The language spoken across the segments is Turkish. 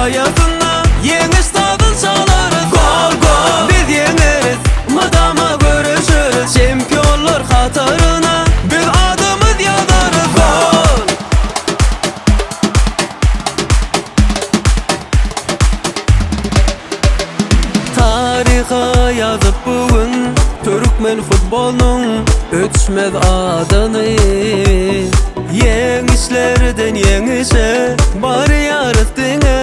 sayasında yeni stadın çalarız. Gol gol biz yeneriz, madama görüşürüz. Şampiyonlar katarına biz adımız yazarız. Gol. Tariha yazıp bugün Türkmen futbolunun ötüşmez adını. Yengişlerden yengişe bari yarıstığına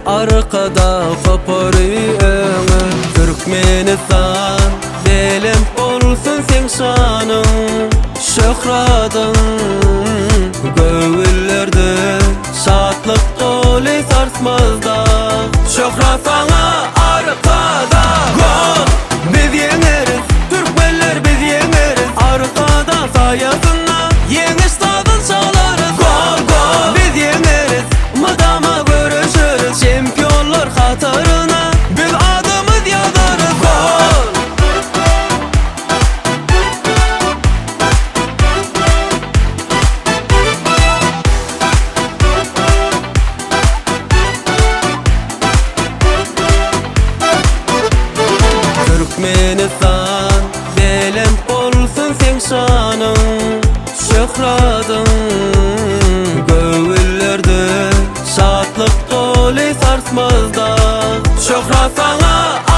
arkada koparıyorsun. Türkmenistan belem olsun sen şanın, şöhradın göğüllerde şatlık dolu sarsmazda. Şöhrat sana arkada. Gol biz yeneriz, Türkmenler biz yeneriz. Arkada sayasında yeni stadın çalarız. Gol gol biz yeneriz, madama görüşürüz. Şampiyonlar katarına biz adımız yazarız. Gol. Türkmenistan belem olsun sen şanın, şöhradın göğüllerde şatlık dolu sarsmazda. Şöhrat sana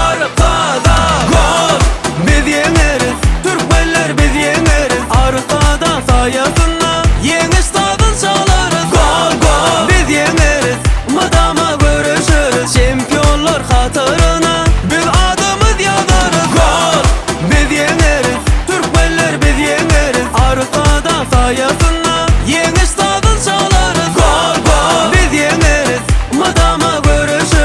arkada. Gol biz yeneriz, Türkmenler biz yeneriz. Arkada sayasında yeni stadın çalarız. Gol gol biz yeneriz, madama görüşürüz. Şampiyonlar katarına biz adımız yazarız. Gol biz yeneriz, Türkmenler biz yeneriz. Arkada sayasında yeni stadın çalarız. Gol gol biz yeneriz, madama görüşürüz.